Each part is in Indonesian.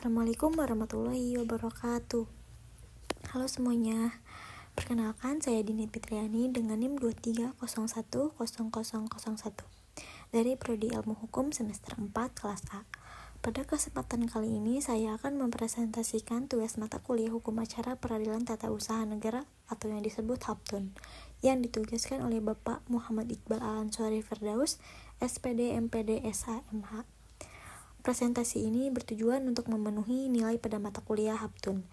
Assalamualaikum warahmatullahi wabarakatuh. Halo semuanya, perkenalkan saya Dini Fitriani dengan NIM 23010001 dari Prodi Ilmu Hukum semester 4 kelas A. Pada kesempatan kali ini saya akan mempresentasikan tugas mata kuliah Hukum Acara Peradilan Tata Usaha Negara atau yang disebut HAPTUN yang ditugaskan oleh Bapak Muhammad Iqbal Al-Ansori Firdaus, SPD MPD SH MH. Presentasi ini bertujuan untuk memenuhi nilai pada mata kuliah HAPTUN.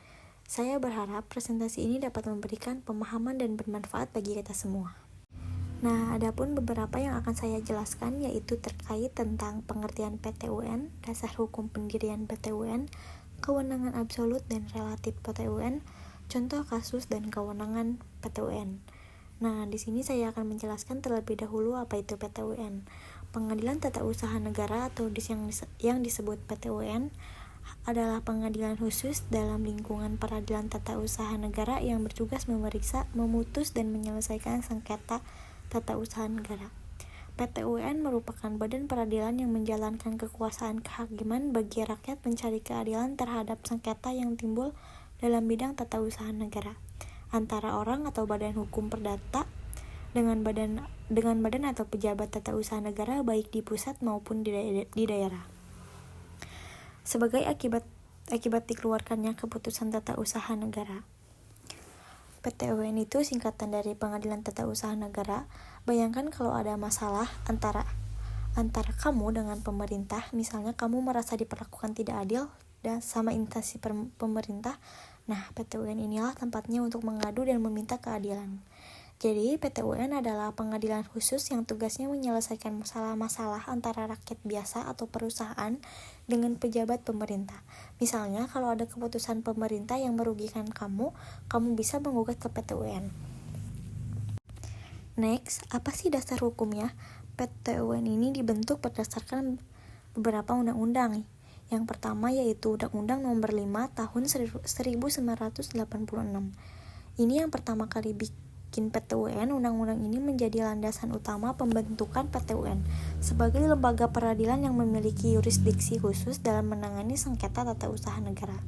Saya berharap presentasi ini dapat memberikan pemahaman dan bermanfaat bagi kita semua. Nah, adapun beberapa yang akan saya jelaskan yaitu terkait tentang pengertian PTUN, dasar hukum pendirian PTUN, kewenangan absolut dan relatif PTUN, contoh kasus dan kewenangan PTUN. Nah, di sini saya akan menjelaskan terlebih dahulu apa itu PTUN. Pengadilan Tata Usaha Negara atau yang disebut PTUN adalah pengadilan khusus dalam lingkungan Peradilan Tata Usaha Negara yang bertugas memeriksa, memutus, dan menyelesaikan sengketa tata usaha negara. PTUN merupakan badan peradilan yang menjalankan kekuasaan kehakiman bagi rakyat mencari keadilan terhadap sengketa yang timbul dalam bidang tata usaha negara antara orang atau badan hukum perdata dengan badan atau pejabat tata usaha negara baik di pusat maupun di daerah. Sebagai akibat dikeluarkannya keputusan tata usaha negara. PTUN itu singkatan dari Pengadilan Tata Usaha Negara. Bayangkan kalau ada masalah antara kamu dengan pemerintah, misalnya kamu merasa diperlakukan tidak adil dan sama instansi pemerintah. Nah, PTUN inilah tempatnya untuk mengadu dan meminta keadilan. Jadi, PTUN adalah pengadilan khusus yang tugasnya menyelesaikan masalah-masalah antara rakyat biasa atau perusahaan dengan pejabat pemerintah. Misalnya, kalau ada keputusan pemerintah yang merugikan kamu bisa menggugat ke PTUN. Next, apa sih dasar hukumnya? PTUN ini dibentuk berdasarkan beberapa undang-undang. Yang pertama yaitu Undang-Undang Nomor 5 Tahun 1986. Ini yang pertama kali bikin PTUN. Undang-undang ini menjadi landasan utama pembentukan PTUN sebagai lembaga peradilan yang memiliki yurisdiksi khusus dalam menangani sengketa tata usaha negara.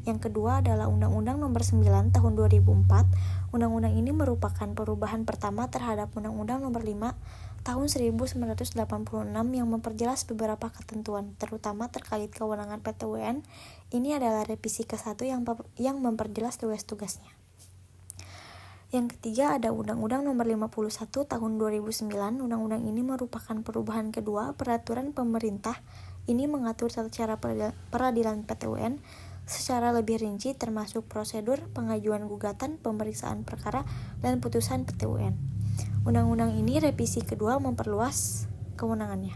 Yang kedua adalah Undang-Undang Nomor 9 Tahun 2004. Undang-undang ini merupakan perubahan pertama terhadap Undang-Undang Nomor 5 Tahun 1986 yang memperjelas beberapa ketentuan, terutama terkait kewenangan PTUN. Ini adalah revisi ke-1 yang memperjelas tugas-tugasnya. Yang ketiga ada Undang-Undang Nomor 51 Tahun 2009. Undang-undang ini merupakan perubahan kedua peraturan pemerintah. Ini mengatur tata cara peradilan PTUN secara lebih rinci termasuk prosedur, pengajuan gugatan, pemeriksaan perkara, dan putusan PTUN. Undang-undang ini revisi kedua memperluas kewenangannya.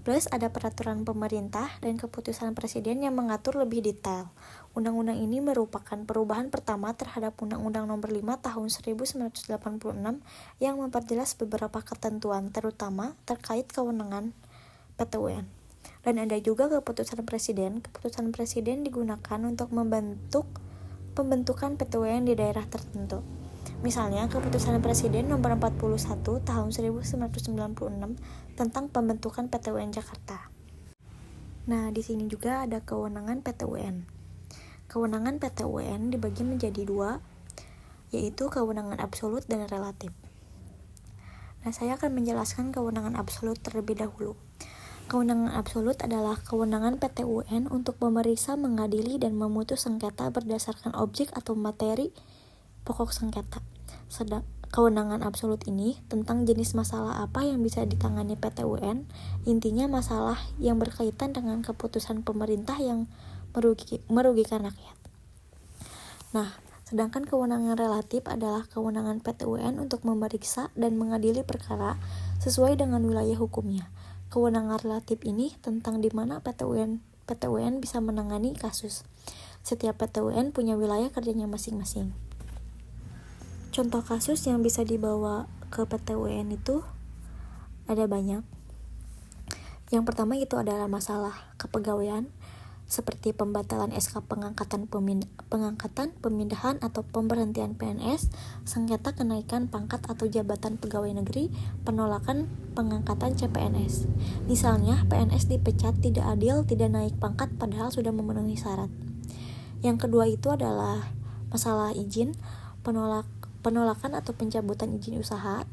Plus ada peraturan pemerintah dan keputusan presiden yang mengatur lebih detail. Undang-undang ini merupakan perubahan pertama terhadap Undang-Undang Nomor 5 Tahun 1986 yang memperjelas beberapa ketentuan terutama terkait kewenangan PTUN. Dan ada juga keputusan presiden. Keputusan presiden digunakan untuk membentuk pembentukan PTUN di daerah tertentu. Misalnya, Keputusan Presiden Nomor 41 Tahun 1996 tentang pembentukan PTUN Jakarta. Nah, di sini juga ada kewenangan PTUN. Kewenangan PTUN dibagi menjadi dua, yaitu kewenangan absolut dan relatif. Nah, saya akan menjelaskan kewenangan absolut terlebih dahulu. Kewenangan absolut adalah kewenangan PTUN untuk memeriksa, mengadili, dan memutus sengketa berdasarkan objek atau materi pokok sengketa. Kewenangan absolut ini tentang jenis masalah apa yang bisa ditangani PTUN, intinya masalah yang berkaitan dengan keputusan pemerintah yang merugikan rakyat. Nah, sedangkan kewenangan relatif adalah kewenangan PTUN untuk memeriksa dan mengadili perkara sesuai dengan wilayah hukumnya. Kewenangan relatif ini tentang di mana PTUN bisa menangani kasus. Setiap PTUN punya wilayah kerjanya masing-masing. Contoh kasus yang bisa dibawa ke PTUN itu ada banyak. Yang pertama itu adalah masalah kepegawaian. seperti pembatalan SK pengangkatan, pemindahan atau pemberhentian PNS, sengketa kenaikan pangkat atau jabatan pegawai negeri, penolakan pengangkatan CPNS. Misalnya, PNS dipecat tidak adil, tidak naik pangkat padahal sudah memenuhi syarat. Yang kedua itu adalah masalah izin, penolakan atau pencabutan izin usaha,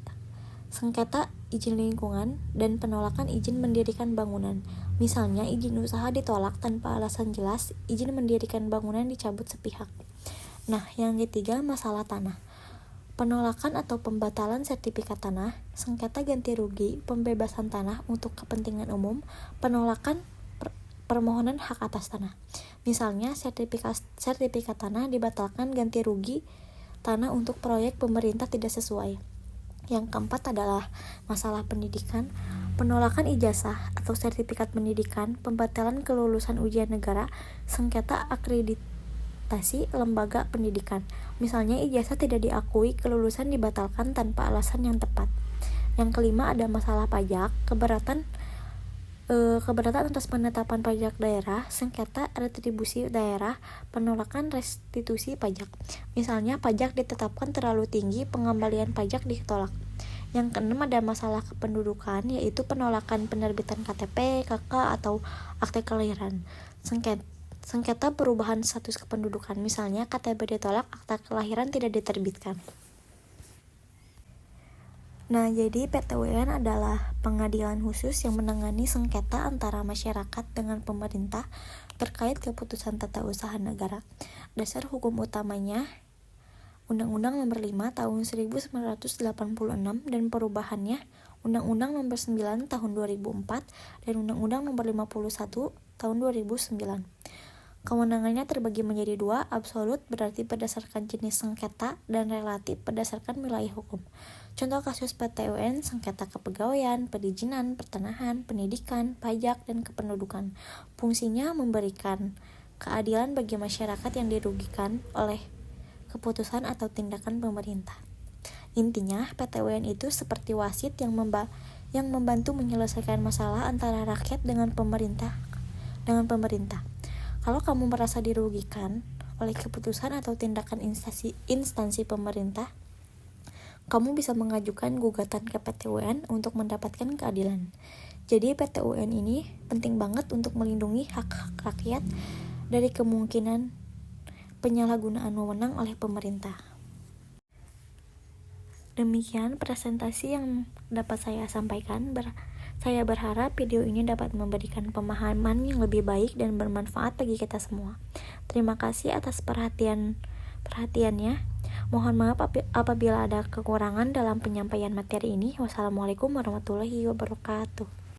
sengketa izin lingkungan, dan penolakan izin mendirikan bangunan. Misalnya, izin usaha ditolak tanpa alasan jelas, izin mendirikan bangunan dicabut sepihak. Nah, yang ketiga, masalah tanah. Penolakan atau pembatalan sertifikat tanah, sengketa ganti rugi, pembebasan tanah untuk kepentingan umum, penolakan permohonan hak atas tanah. Misalnya, sertifikat tanah dibatalkan, ganti rugi tanah untuk proyek pemerintah tidak sesuai. Yang keempat adalah masalah pendidikan, penolakan ijazah atau sertifikat pendidikan, pembatalan kelulusan ujian negara, sengketa akreditasi lembaga pendidikan. Misalnya, ijazah tidak diakui, kelulusan dibatalkan tanpa alasan yang tepat. Yang kelima ada masalah pajak, keberatan atas penetapan pajak daerah, sengketa retribusi daerah, penolakan restitusi pajak. Misalnya, pajak ditetapkan terlalu tinggi, pengembalian pajak ditolak. Yang keenam ada masalah kependudukan, yaitu penolakan penerbitan KTP, KK, atau akte kelahiran. Sengketa perubahan status kependudukan, misalnya KTP ditolak, akte kelahiran tidak diterbitkan. Nah, jadi PT-UN adalah pengadilan khusus yang menangani sengketa antara masyarakat dengan pemerintah terkait keputusan tata usaha negara. Dasar hukum utamanya Undang-Undang Nomor 5 Tahun 1986 dan perubahannya Undang-Undang Nomor 9 Tahun 2004 dan Undang-Undang Nomor 51 Tahun 2009. Kewenangannya terbagi menjadi dua, absolut berarti berdasarkan jenis sengketa dan relatif berdasarkan wilayah hukum. Contoh kasus PT-UN, sengketa kepegawaian, perizinan, pertanahan, pendidikan, pajak, dan kependudukan. Fungsinya memberikan keadilan bagi masyarakat yang dirugikan oleh keputusan atau tindakan pemerintah. Intinya, PT-UN itu seperti wasit yang membantu menyelesaikan masalah antara rakyat dengan pemerintah. Kalau kamu merasa dirugikan oleh keputusan atau tindakan instansi pemerintah, kamu bisa mengajukan gugatan ke PT-UN untuk mendapatkan keadilan. Jadi PT-UN ini penting banget untuk melindungi hak-hak rakyat dari kemungkinan penyalahgunaan wewenang oleh pemerintah. Demikian presentasi yang dapat saya sampaikan. Saya berharap video ini dapat memberikan pemahaman yang lebih baik dan bermanfaat bagi kita semua. Terima kasih atas perhatiannya. Mohon maaf apabila ada kekurangan dalam penyampaian materi ini. Wassalamualaikum warahmatullahi wabarakatuh.